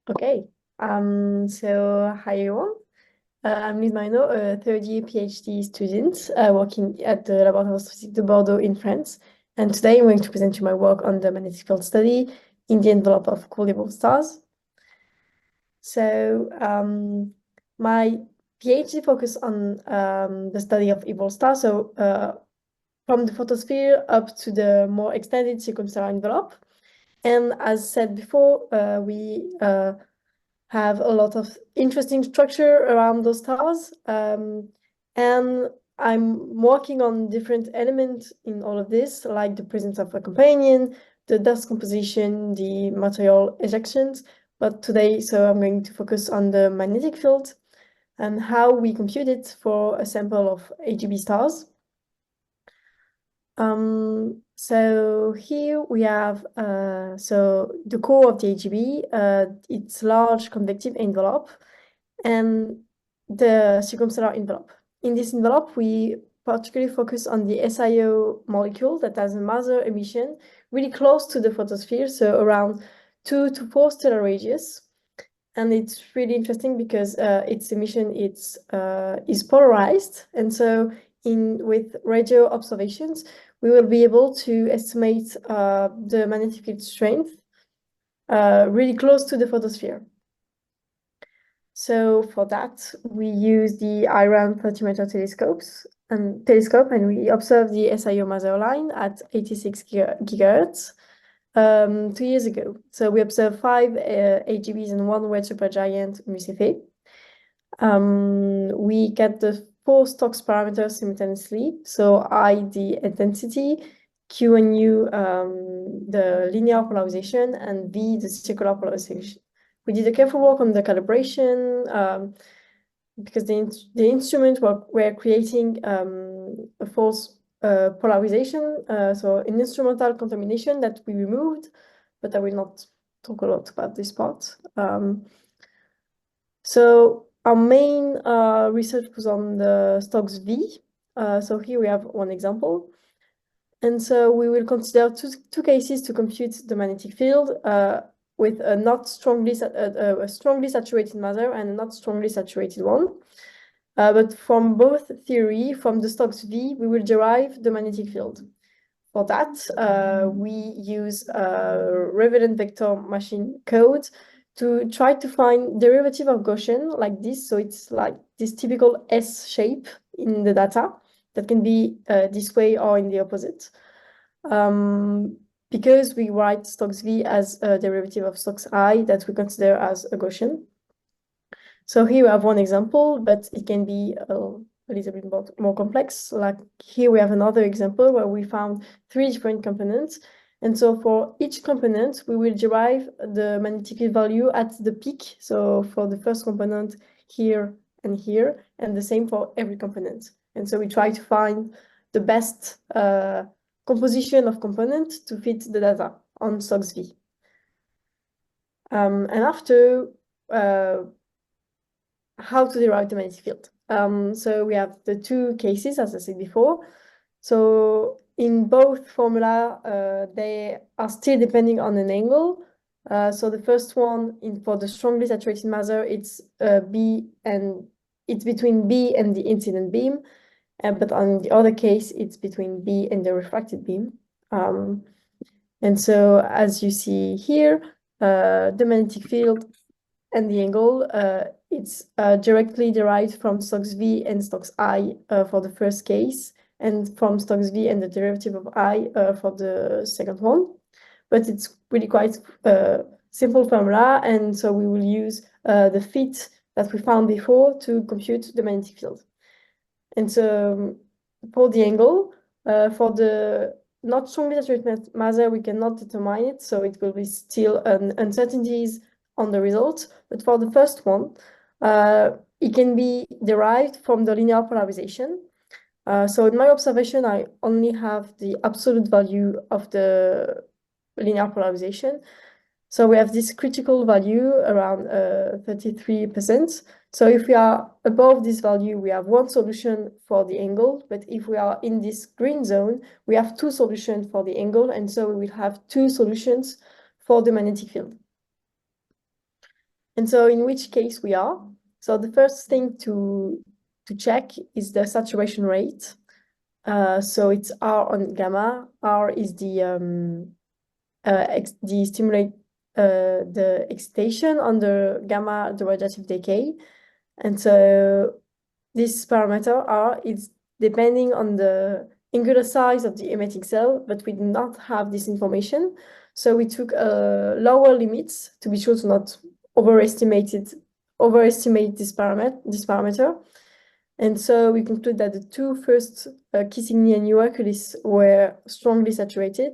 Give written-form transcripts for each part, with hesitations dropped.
Okay. So hi everyone. I'm Louise Marinho, a third-year PhD student working at the Laboratoire de Bordeaux in France. And today I'm going to present you my work on the magnetic field study in the envelope of cool evil stars. So my PhD focus on the study of evil stars. So from the photosphere up to the more extended circumstellar envelope. And as said before, we have a lot of interesting structure around those stars. And I'm working on different elements in all of this, like the presence of a companion, the dust composition, the material ejections. But today, so I'm going to focus on the magnetic field and how we compute it for a sample of AGB stars. So here we have so the core of the AGB, it's large convective envelope and the circumstellar envelope. In this envelope, we particularly focus on the SiO molecule that has a maser emission really close to the photosphere, so around 2 to 4 stellar radius. And it's really interesting because its emission is polarized, and so with radio observations, we will be able to estimate the magnetic field strength really close to the photosphere. So for that, we use the IRAM 30-meter telescope, and we observe the SiO maser line at 86 gigahertz 2 years ago. So we observed 5 AGBs and 1 red supergiant Muséphi. We get the 4 Stokes parameters simultaneously. So I, the intensity, Q and U, the linear polarization, and V, the circular polarization. We did a careful work on the calibration because the instrument were creating a false polarization, so an instrumental contamination that we removed, but I will not talk a lot about this part. So our main research was on the Stokes V. So here we have one example. And so we will consider two cases to compute the magnetic field with a not strongly a strongly saturated maser and a not strongly saturated one. But from both theory, from the Stokes V, we will derive the magnetic field. For that, we use revenant vector machine code to try to find derivative of Gaussian like this. So it's like this typical S shape in the data that can be this way or in the opposite. Because we write Stokes V as a derivative of Stokes I that we consider as a Gaussian. So here we have one example, but it can be a little bit more complex. Like here we have another example where we found 3 different components. And so for each component, we will derive the magnetic field value at the peak. So for the first component here, and the same for every component. And so we try to find the best composition of components to fit the data on Stokes V. And after, how to derive the magnetic field. So we have the 2 cases, as I said before. So in both formula, they are still depending on an angle. So the first one, for the strongly saturated maser, it's B, and it's between B and the incident beam. But on the other case, it's between B and the refracted beam. And so as you see here, the magnetic field and the angle, it's directly derived from Stokes V and Stokes I for the first case, and from Stokes V and the derivative of I for the second one. But it's really quite simple formula, and so we will use the fit that we found before to compute the magnetic field. And so for the angle, for the not strongly saturated maser, we cannot determine it, so it will be still uncertainties on the result. But for the first one, it can be derived from the linear polarization. So in my observation, I only have the absolute value of the linear polarization. So we have this critical value around 33%. So if we are above this value, we have 1 solution for the angle. But if we are in this green zone, we have 2 solutions for the angle. And so we will have 2 solutions for the magnetic field. And so in which case we are. So the first thing to check is the saturation rate. So it's R on gamma. R is the the excitation on the gamma, the radiative decay. And so this parameter R is depending on the angular size of the emitting cell, but we do not have this information. So we took lower limits to be sure to not overestimate this parameter. And so we conclude that the two first, Kissinger and Hercules, were strongly saturated.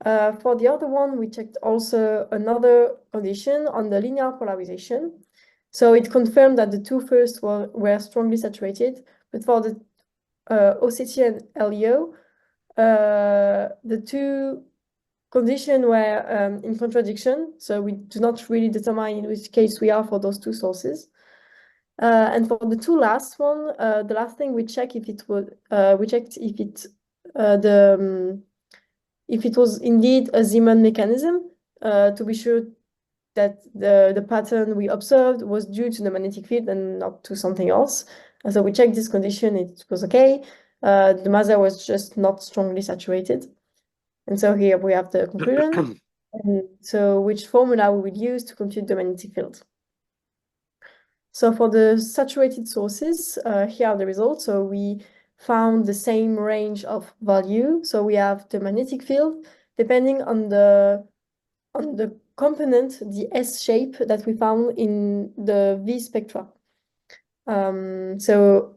For the other one, we checked also another condition on the linear polarization. So it confirmed that the two first were strongly saturated, but for the OCT and LEO, the two conditions were in contradiction. So we do not really determine in which case we are for those two sources. And for the two last one, the last thing we checked if it was if it was indeed a Zeeman mechanism, to be sure that the pattern we observed was due to the magnetic field and not to something else. And so we checked this condition, it was okay. The maser was just not strongly saturated. And so here we have the conclusion. And so which formula we would use to compute the magnetic field. So for the saturated sources, here are the results. So we found the same range of value. So we have the magnetic field depending on the component, the S shape that we found in the V spectra. So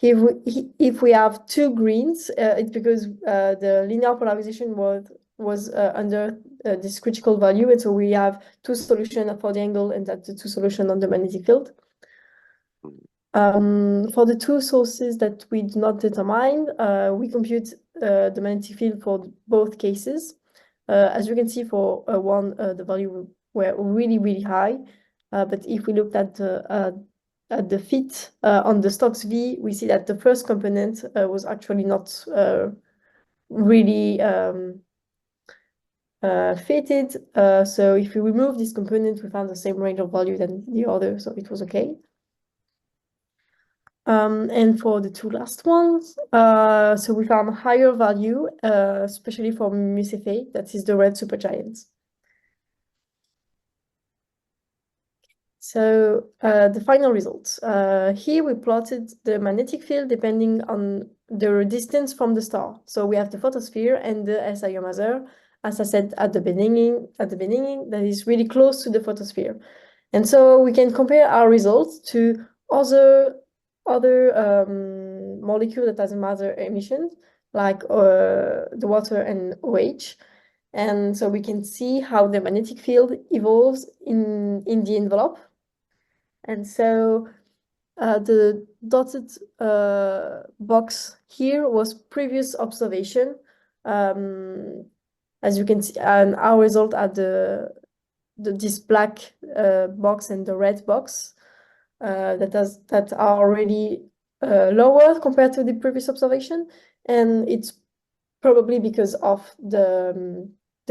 if we have two greens, it's because the linear polarization was under this critical value, and so we have two solutions for the angle, and that's the two solutions on the magnetic field. For the two sources that we do not determine, we compute the magnetic field for both cases. As you can see, for one, the value were really, really high. But if we looked at the fit on the Stokes V, we see that the first component was actually not really fitted. So if we remove this component, we found the same range of value than the other, so it was okay. And for the two last ones, so we found higher value, especially for Musiphae, that is the red supergiant. So the final results. Here we plotted the magnetic field depending on the distance from the star. So we have the photosphere and the SIO maser, as I said at the beginning, that is really close to the photosphere. And so we can compare our results to other molecule that has a maser emission, like the water and OH. And so we can see how the magnetic field evolves in the envelope. And so the dotted box here was previous observation. As you can see, and our result at this black box and the red box that are already lower compared to the previous observation, and it's probably because of the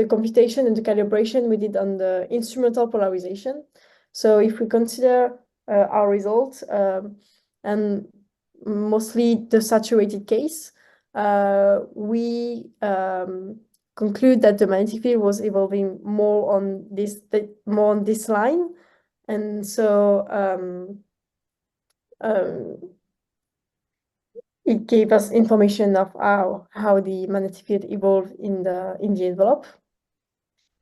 computation and the calibration we did on the instrumental polarization. So if we consider our results and mostly the saturated case, we conclude that the magnetic field was evolving more on this line, and so it gave us information of how the magnetic field evolved in the envelope.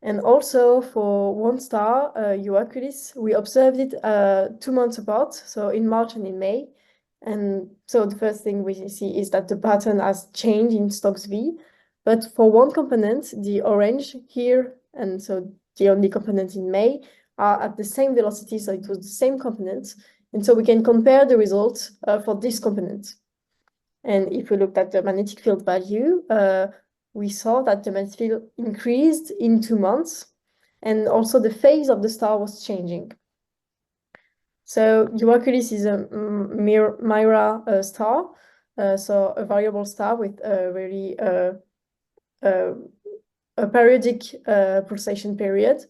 And also for one star, Hercules, we observed it 2 months apart, so in March and in May. And so the first thing we see is that the pattern has changed in Stokes V. But for one component, the orange here, and so the only component in May, are at the same velocity, so it was the same component. And so we can compare the results for this component. And if we looked at the magnetic field value, we saw that the magnetic field increased in 2 months, and also the phase of the star was changing. So Hercules is a Mira star, so a variable star with a very a periodic pulsation period.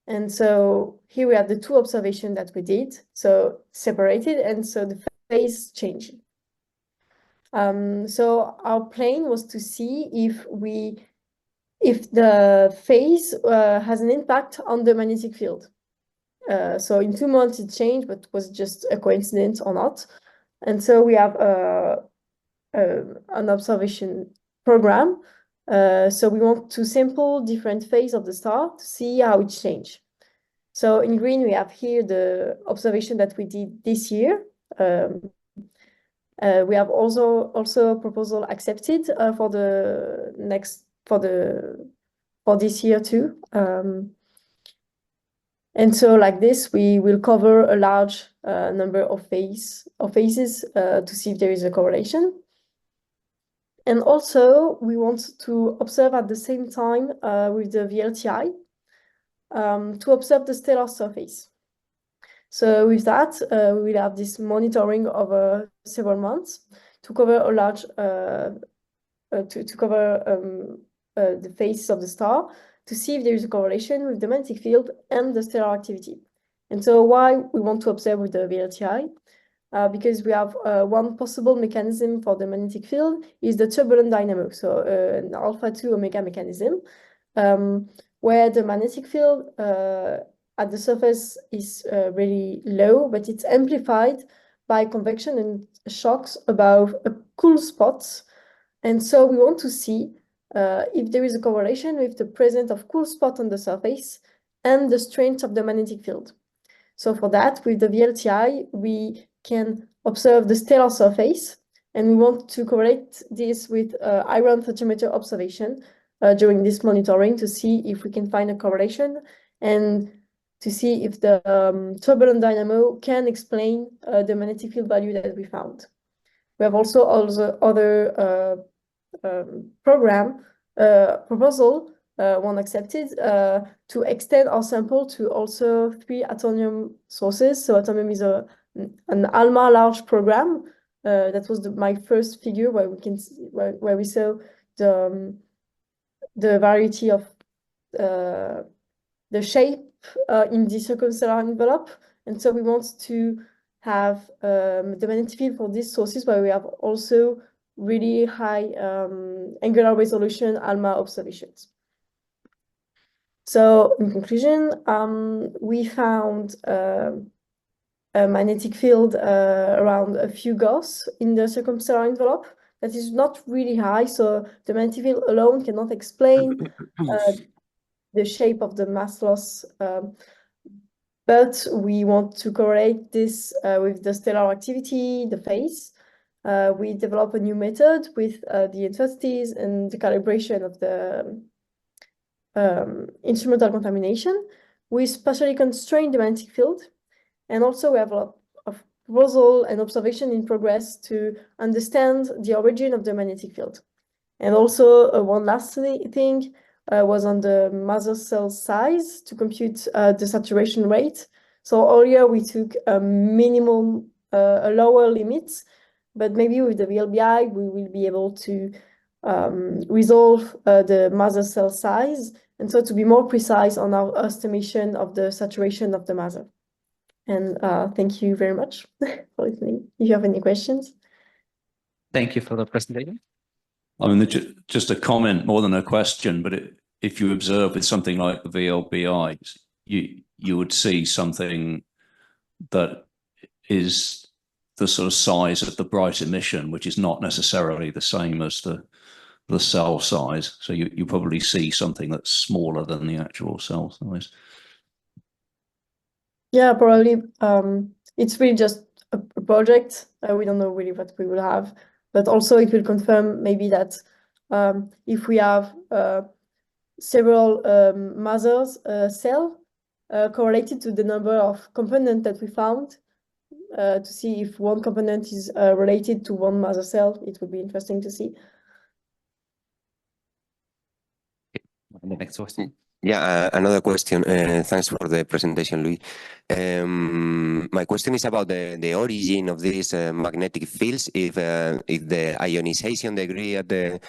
And so here we have the two observations that we did, so separated, and so the phase changing. So our plan was to see if the phase has an impact on the magnetic field. So in 2 months it changed, but was just a coincidence or not. And so we have an observation program. So we want to sample different phases of the star to see how it changed. So in green, we have here the observation that we did this year. We have also a proposal accepted for this year too. And so like this, we will cover a large number of phases to see if there is a correlation. And also, we want to observe at the same time with the VLTI to observe the stellar surface. So with that, we will have this monitoring over several months to cover a large, the phases of the star to see if there is a correlation with the magnetic field and the stellar activity. And so why we want to observe with the VLTI? Because we have one possible mechanism for the magnetic field is the turbulent dynamo, so an alpha 2 omega mechanism, where the magnetic field at the surface is really low, but it's amplified by convection and shocks above a cool spot. And so we want to see if there is a correlation with the presence of cool spot on the surface and the strength of the magnetic field. So for that, with the VLTI, we can observe the stellar surface, and we want to correlate this with iron thermometer observation during this monitoring to see if we can find a correlation and to see if the turbulent dynamo can explain the magnetic field value that we found. We have also other proposal, one accepted, to extend our sample to also 3 atomium sources. So atomium is an ALMA large program. That was my first figure where we can where we saw the variety of the shape in the circumstellar envelope. And so we want to have the magnetic field for these sources where we have also really high angular resolution ALMA observations. So in conclusion, we found a magnetic field around a few Gauss in the circumstellar envelope that is not really high, so the magnetic field alone cannot explain the shape of the mass loss, but we want to correlate this with the stellar activity, the phase. We develop a new method with the intensities and the calibration of the instrumental contamination. We spatially constrain the magnetic field, and also we have a lot of proposal and observation in progress to understand the origin of the magnetic field. And also one last thing was on the maser cell size to compute the saturation rate. So earlier we took a minimum, a lower limit, but maybe with the VLBI we will be able to resolve the maser cell size, and so to be more precise on our estimation of the saturation of the maser. And thank you very much for listening. If you have any questions. Thank you for the presentation. I mean, just a comment more than a question, but if you observe with something like the VLBI, you would see something that is the sort of size of the bright emission, which is not necessarily the same as the cell size. So you probably see something that's smaller than the actual cell size. Yeah, probably. It's really just a project. We don't know really what we will have, but also it will confirm maybe that if we have several masers cell correlated to the number of components that we found, to see if one component is related to one maser cell, it would be interesting to see. The next question. Yeah, another question. Thanks for the presentation, Louis. My question is about the origin of these magnetic fields. If the ionization degree at the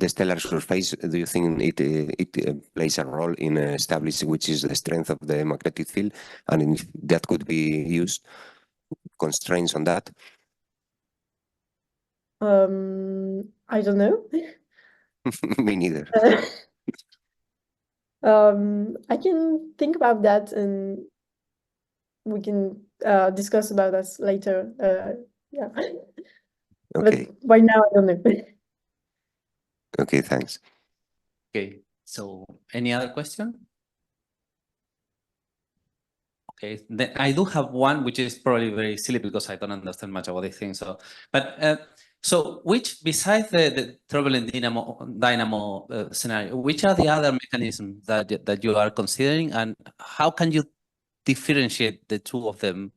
stellar surface, do you think it plays a role in establishing which is the strength of the magnetic field, and if that could be used constraints on that? I don't know. Me neither. I can think about that and we can discuss about that later. Yeah. Okay. But right now, I don't know. Okay, thanks. Okay, so any other question? Okay, then I do have one, which is probably very silly because I don't understand much about this thing. So, but so which, besides the turbulent dynamo scenario, which are the other mechanisms that you are considering, and how can you differentiate the two of them,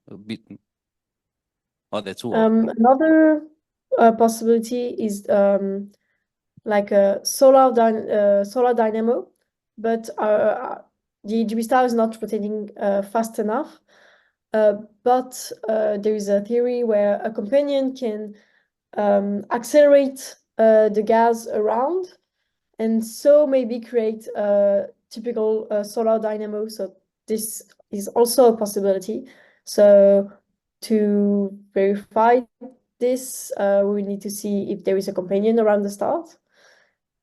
or the two of them? Another possibility is like a solar dynamo, but the GB star is not rotating fast enough. But there is a theory where a companion can accelerate the gas around, and so maybe create a typical solar dynamo. So this is also a possibility. So to verify this, we need to see if there is a companion around the star.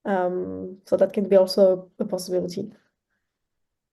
So that can be also a possibility.